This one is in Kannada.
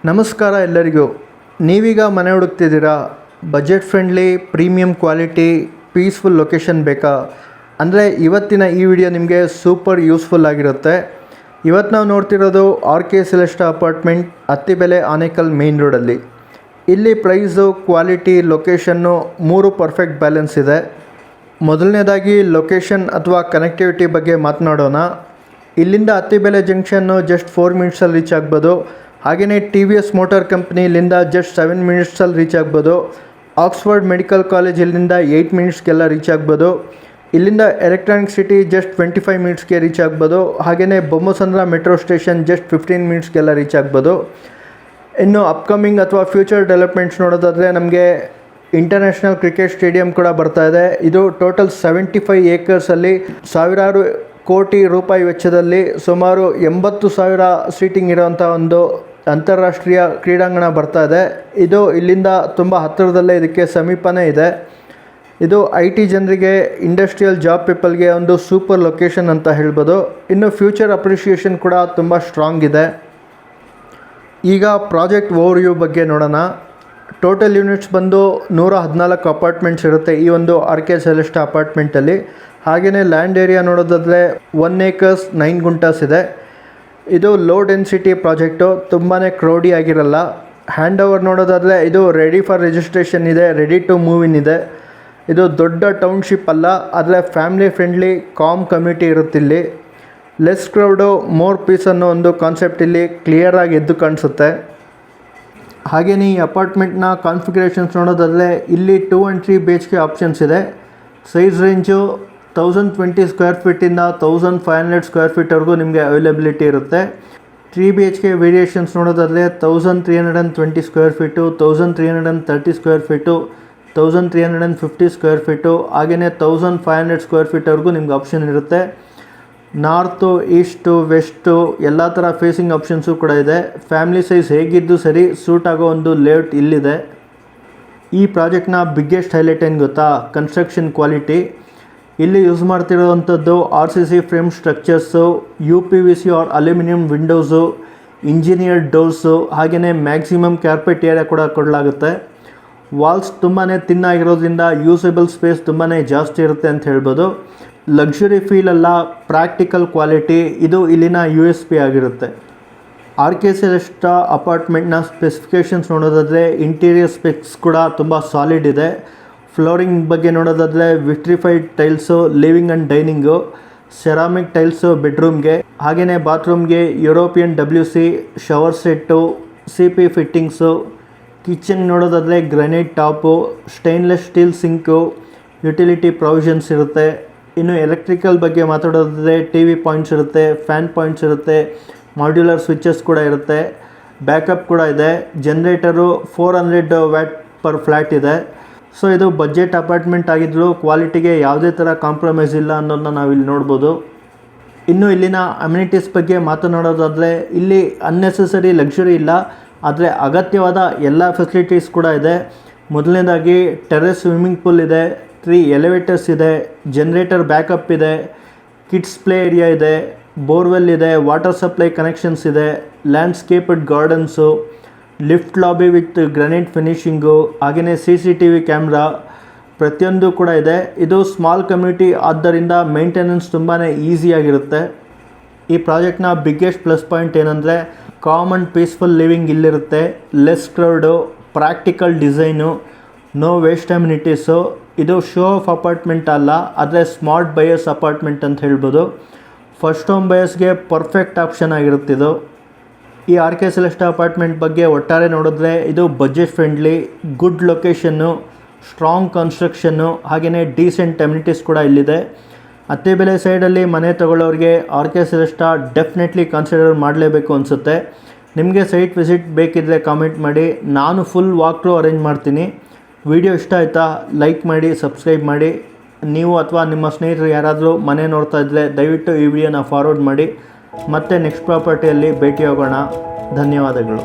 ನಮಸ್ಕಾರ ಎಲ್ಲರಿಗೂ. ನೀವೀಗ ಮನೆ ಹುಡುಕ್ತಿದ್ದೀರಾ, budget friendly premium quality peaceful location ಬೇಕಾ ಅಂದರೆ ಇವತ್ತಿನ ಈ ವಿಡಿಯೋ ನಿಮಗೆ ಸೂಪರ್ ಯೂಸ್ಫುಲ್ ಆಗಿರುತ್ತೆ. ಇವತ್ತು ನಾವು ನೋಡ್ತಿರೋದು RK Celesta apartment, Attibele, Anekal main ರೋಡಲ್ಲಿ. ಇಲ್ಲಿ ಪ್ರೈಸು, ಕ್ವಾಲಿಟಿ, ಲೊಕೇಶನ್ನು ಮೂರು ಪರ್ಫೆಕ್ಟ್ ಬ್ಯಾಲೆನ್ಸ್ ಇದೆ. ಮೊದಲನೇದಾಗಿ ಲೊಕೇಶನ್ ಅಥವಾ ಕನೆಕ್ಟಿವಿಟಿ ಬಗ್ಗೆ ಮಾತನಾಡೋಣ. ಇಲ್ಲಿಂದ ಅತ್ತಿಬೆಲೆ ಜಂಕ್ಷನ್ನು ಜಸ್ಟ್ 4 ಮಿನಿಟ್ಸಲ್ಲಿ ರೀಚ್ ಆಗ್ಬೋದು. ಹಾಗೆಯೇ TVS ಮೋಟಾರ್ ಕಂಪ್ನಿಲಿಂದ ಜಸ್ಟ್ 7 ಮಿನಿಟ್ಸಲ್ಲಿ ರೀಚ್ ಆಗ್ಬೋದು. ಆಕ್ಸ್ಫರ್ಡ್ ಮೆಡಿಕಲ್ ಕಾಲೇಜ್ ಇಲ್ಲಿಂದ 8 ಮಿನಿಟ್ಸ್ಗೆಲ್ಲ ರೀಚ್ ಆಗ್ಬೋದು. ಇಲ್ಲಿಂದ ಎಲೆಕ್ಟ್ರಾನಿಕ್ ಸಿಟಿ ಜಸ್ಟ್ 25 ಮಿನಿಟ್ಸ್ಗೆ ರೀಚ್ ಆಗ್ಬೋದು. ಹಾಗೆಯೇ ಬೊಮ್ಮಸಂದ್ರ ಮೆಟ್ರೋ ಸ್ಟೇಷನ್ ಜಸ್ಟ್ 15 ಮಿನಿಟ್ಸ್ಗೆಲ್ಲ ರೀಚ್ ಆಗ್ಬೋದು. ಇನ್ನು ಅಪ್ಕಮಿಂಗ್ ಅಥವಾ ಫ್ಯೂಚರ್ ಡೆವಲಪ್ಮೆಂಟ್ಸ್ ನೋಡೋದಾದರೆ ನಮಗೆ ಇಂಟರ್ನ್ಯಾಷನಲ್ ಕ್ರಿಕೆಟ್ ಸ್ಟೇಡಿಯಂ ಕೂಡ ಬರ್ತಾ ಇದೆ. ಇದು ಟೋಟಲ್ 75 ಏಕರ್ಸಲ್ಲಿ ಸಾವಿರಾರು ಕೋಟಿ ರೂಪಾಯಿ ವೆಚ್ಚದಲ್ಲಿ ಸುಮಾರು 80,000 ಸೀಟಿಂಗ್ ಇರೋವಂಥ ಒಂದು ಅಂತಾರಾಷ್ಟ್ರೀಯ ಕ್ರೀಡಾಂಗಣ ಬರ್ತಾ ಇದೆ. ಇದು ಇಲ್ಲಿಂದ ತುಂಬ ಹತ್ತಿರದಲ್ಲೇ, ಇದಕ್ಕೆ ಸಮೀಪನೇ ಇದೆ. ಇದು IT ಜನರಿಗೆ, ಇಂಡಸ್ಟ್ರಿಯಲ್ ಜಾಬ್ ಪೀಪಲ್ಗೆ ಒಂದು ಸೂಪರ್ ಲೊಕೇಶನ್ ಅಂತ ಹೇಳ್ಬೋದು. ಇನ್ನು ಫ್ಯೂಚರ್ ಅಪ್ರಿಷಿಯೇಷನ್ ಕೂಡ ತುಂಬ ಸ್ಟ್ರಾಂಗ್ ಇದೆ. ಈಗ ಪ್ರಾಜೆಕ್ಟ್ ಓವರ್ವ್ಯೂ ಬಗ್ಗೆ ನೋಡೋಣ. ಟೋಟಲ್ ಯೂನಿಟ್ಸ್ ಬಂದು 114 ಅಪಾರ್ಟ್ಮೆಂಟ್ಸ್ ಇರುತ್ತೆ ಈ ಒಂದು RK Celesta ಅಪಾರ್ಟ್ಮೆಂಟಲ್ಲಿ. ಹಾಗೆಯೇ ಲ್ಯಾಂಡ್ ಏರಿಯಾ ನೋಡೋದಾದರೆ 1 acres 9 ಗುಂಟಾಸ್ ಇದೆ. ಇದು ಲೋ ಡೆನ್ಸಿಟಿ ಪ್ರಾಜೆಕ್ಟು, ತುಂಬಾ ಕ್ರೌಡಿ ಆಗಿರಲ್ಲ. ಹ್ಯಾಂಡ್ ಓವರ್ ನೋಡೋದಾದರೆ ಇದು ರೆಡಿ ಫಾರ್ ರಿಜಿಸ್ಟ್ರೇಷನ್ ಇದೆ, ರೆಡಿ ಟು ಮೂವ್ ಇನ್ ಇದೆ. ಇದು ದೊಡ್ಡ ಟೌನ್ಶಿಪ್ ಅಲ್ಲ, ಆದರೆ ಫ್ಯಾಮಿಲಿ ಫ್ರೆಂಡ್ಲಿ ಕಾಮ್ ಕಮ್ಯುನಿಟಿ ಇರುತ್ತಿಲ್ಲಿ. ಲೆಸ್ ಕ್ರೌಡು ಮೋರ್ ಪೀಸ್ ಅನ್ನೋ ಒಂದು ಕಾನ್ಸೆಪ್ಟ್ ಇಲ್ಲಿ ಕ್ಲಿಯರಾಗಿ ಎದ್ದು ಕಾಣಿಸುತ್ತೆ. ಹಾಗೆಯೇ ಈ ಅಪಾರ್ಟ್ಮೆಂಟ್ನ ಕಾನ್ಫಿಗರೇಷನ್ಸ್ ನೋಡೋದಾದರೆ ಇಲ್ಲಿ 2 and 3 BHK ಆಪ್ಷನ್ಸ್ ಇದೆ. ಸೈಜ್ ರೇಂಜು 1020 ಸ್ಕ್ವೇರ್ ಫೀಟಿಂದ 1500 ಸ್ಕ್ವೇರ್ ಫೀಟ್ವರೆಗೂ ನಿಮಗೆ ಅವೈಲಬಿಲಿಟಿ ಇರುತ್ತೆ. 3 BHK ವೇರಿಯೇಷನ್ಸ್ ನೋಡೋದಾದರೆ 1320 square feet, 1330 square feet, 1350 square feet, ಹಾಗೆಯೇ 1500 ಸ್ಕ್ವೇರ್ ಫೀಟ್ವರೆಗೂ ನಿಮ್ಗೆ ಆಪ್ಷನ್ ಇರುತ್ತೆ. ನಾರ್ತು, ಈಸ್ಟು, ವೆಸ್ಟು ಎಲ್ಲ ಥರ ಫೇಸಿಂಗ್ ಆಪ್ಷನ್ಸು ಕೂಡ ಇದೆ. ಫ್ಯಾಮಿಲಿ ಸೈಜ್ ಹೇಗಿದ್ದು ಸರಿ ಸೂಟ್ ಆಗೋ ಒಂದು ಲೇಔಟ್ ಇಲ್ಲಿದೆ. ಈ ಪ್ರಾಜೆಕ್ಟ್ನ ಬಿಗ್ಗೆಸ್ಟ್ ಹೈಲೈಟ್ ಏನು ಗೊತ್ತಾ? Construction quality. ಇಲ್ಲಿ ಯೂಸ್ ಮಾಡ್ತಿರೋವಂಥದ್ದು RCC frame structures, UPVC or aluminium windows, engineered doors, ಹಾಗೆಯೇ ಮ್ಯಾಕ್ಸಿಮಮ್ ಕಾರ್ಪೆಟ್ ಏರಿಯಾ ಕೂಡ ಕೊಡಲಾಗುತ್ತೆ. ವಾಲ್ಸ್ ತುಂಬಾ ತಿನ್ನಾಗಿರೋದ್ರಿಂದ ಯೂಸೇಬಲ್ ಸ್ಪೇಸ್ ತುಂಬಾ ಜಾಸ್ತಿ ಇರುತ್ತೆ ಅಂತ ಹೇಳ್ಬೋದು. ಲಕ್ಸುರಿ ಫೀಲ್ ಅಲ್ಲ, ಪ್ರಾಕ್ಟಿಕಲ್ ಕ್ವಾಲಿಟಿ, ಇದು ಇಲ್ಲಿನ USP ಆಗಿರುತ್ತೆ. RK Celesta ಅಪಾರ್ಟ್ಮೆಂಟ್ನ ಸ್ಪೆಸಿಫಿಕೇಷನ್ಸ್ ನೋಡೋದಾದರೆ ಇಂಟೀರಿಯರ್ ಸ್ಪೆಕ್ಸ್ ಕೂಡ ತುಂಬ ಸಾಲಿಡ್ ಇದೆ. ಫ್ಲೋರಿಂಗ್ ಬಗ್ಗೆ ನೋಡೋದಾದರೆ vitrified tiles living and dining, ceramic tiles ಬೆಡ್ರೂಮ್ಗೆ, ಹಾಗೆಯೇ ಬಾತ್ರೂಮ್ಗೆ European WC shower set, CP fittings. Kitchen ನೋಡೋದಾದರೆ granite top, stainless steel sink, utility provisions ಇರುತ್ತೆ. ಇನ್ನು ಎಲೆಕ್ಟ್ರಿಕಲ್ ಬಗ್ಗೆ ಮಾತಾಡೋದಾದರೆ TV ಪಾಯಿಂಟ್ಸ್ ಇರುತ್ತೆ, ಫ್ಯಾನ್ ಪಾಯಿಂಟ್ಸ್ ಇರುತ್ತೆ, ಮಾಡ್ಯುಲರ್ ಸ್ವಿಚಸ್ ಕೂಡ ಇರುತ್ತೆ, ಬ್ಯಾಕಪ್ ಕೂಡ ಇದೆ. ಜನ್ರೇಟರು 400 ವ್ಯಾಟ್ ಪರ್ ಫ್ಲ್ಯಾಟ್ ಇದೆ. ಸೊ ಇದು ಬಜೆಟ್ ಅಪಾರ್ಟ್ಮೆಂಟ್ ಆಗಿದ್ದರೂ ಕ್ವಾಲಿಟಿಗೆ ಯಾವುದೇ ಥರ ಕಾಂಪ್ರಮೈಸ್ ಇಲ್ಲ ಅನ್ನೋದನ್ನ ನಾವಿಲ್ಲಿ ನೋಡ್ಬೋದು. ಇನ್ನು ಇಲ್ಲಿನ ಅಮ್ಯುನಿಟೀಸ್ ಬಗ್ಗೆ ಮಾತನಾಡೋದಾದರೆ ಇಲ್ಲಿ ಅನ್ನೆಸೆಸರಿ ಲಕ್ಸುರಿ ಇಲ್ಲ, ಆದರೆ ಅಗತ್ಯವಾದ ಎಲ್ಲ ಫೆಸಿಲಿಟೀಸ್ ಕೂಡ ಇದೆ. ಮೊದಲನೇದಾಗಿ ಟೆರೆಸ್ ಸ್ವಿಮ್ಮಿಂಗ್ ಪೂಲ್ ಇದೆ, 3 ಎಲಿವೇಟರ್ಸ್ ಇದೆ, ಜನ್ರೇಟರ್ ಬ್ಯಾಕಪ್ ಇದೆ, ಕಿಡ್ಸ್ ಪ್ಲೇ ಏರಿಯಾ ಇದೆ, ಬೋರ್ವೆಲ್ ಇದೆ, ವಾಟರ್ ಸಪ್ಲೈ ಕನೆಕ್ಷನ್ಸ್ ಇದೆ, landscaped gardens, lift lobby with granite finishing, ಹಾಗೆಯೇ CCTV ಕ್ಯಾಮ್ರಾ ಪ್ರತಿಯೊಂದು ಕೂಡ ಇದೆ. ಇದು ಸ್ಮಾಲ್ ಕಮ್ಯುನಿಟಿ ಆದ್ದರಿಂದ ಮೇಂಟೆನೆನ್ಸ್ ತುಂಬಾ ಈಸಿಯಾಗಿರುತ್ತೆ. ಈ ಪ್ರಾಜೆಕ್ಟ್ನ ಬಿಗ್ಗೆಸ್ಟ್ ಪ್ಲಸ್ ಪಾಯಿಂಟ್ ಏನಂದರೆ ಕಾಮನ್ ಪೀಸ್ಫುಲ್ ಲಿವಿಂಗ್ ಇಲ್ಲಿರುತ್ತೆ. Less crowd, practical design, no waste amenities. ಇದು ಶೋ ಆಫ್ ಅಪಾರ್ಟ್ಮೆಂಟ್ ಅಲ್ಲ, ಆದರೆ ಸ್ಮಾರ್ಟ್ ಬಯರ್ಸ್ ಅಪಾರ್ಟ್ಮೆಂಟ್ ಅಂತ ಹೇಳ್ಬೋದು. ಫಸ್ಟ್ ಹೋಮ್ ಬಯರ್ಸ್ಗೆ ಪರ್ಫೆಕ್ಟ್ ಆಪ್ಷನ್ ಆಗಿರುತ್ತಿದ್ದು. ಈ RK Celesta ಅಪಾರ್ಟ್ಮೆಂಟ್ ಬಗ್ಗೆ ಒಟ್ಟಾರೆ ನೋಡಿದ್ರೆ ಇದು budget friendly, good location, strong construction, ಹಾಗೆಯೇ ಡೀಸೆಂಟ್ ಅಮ್ಯುನಿಟೀಸ್ ಕೂಡ ಇಲ್ಲಿದೆ. ಅತ್ತಿಬೆಲೆ ಸೈಡಲ್ಲಿ ಮನೆ ತಗೊಳ್ಳೋರಿಗೆ RK Celesta ಡೆಫಿನೆಟ್ಲಿ ಕನ್ಸಿಡರ್ ಮಾಡಲೇಬೇಕು ಅನಿಸುತ್ತೆ. ನಿಮಗೆ ಸೈಟ್ ವಿಸಿಟ್ ಬೇಕಿದ್ದರೆ ಕಾಮೆಂಟ್ ಮಾಡಿ, ನಾನು ಫುಲ್ ವಾಕ್ ಥ್ರೂ ಅರೇಂಜ್ ಮಾಡ್ತೀನಿ. ವಿಡಿಯೋ ಇಷ್ಟ ಆಯಿತಾ? ಲೈಕ್ ಮಾಡಿ, ಸಬ್ಸ್ಕ್ರೈಬ್ ಮಾಡಿ. ನೀವು ಅಥವಾ ನಿಮ್ಮ ಸ್ನೇಹಿತರು ಯಾರಾದರೂ ಮನೆ ನೋಡ್ತಾ ಇದ್ದರೆ ದಯವಿಟ್ಟು ಈ ವಿಡಿಯೋನ ಫಾರ್ವರ್ಡ್ ಮಾಡಿ. ಮತ್ತೆ ನೆಕ್ಸ್ಟ್ ಪ್ರಾಪರ್ಟಿಯಲ್ಲಿ ಭೇಟಿಯಾಗೋಣ. ಧನ್ಯವಾದಗಳು.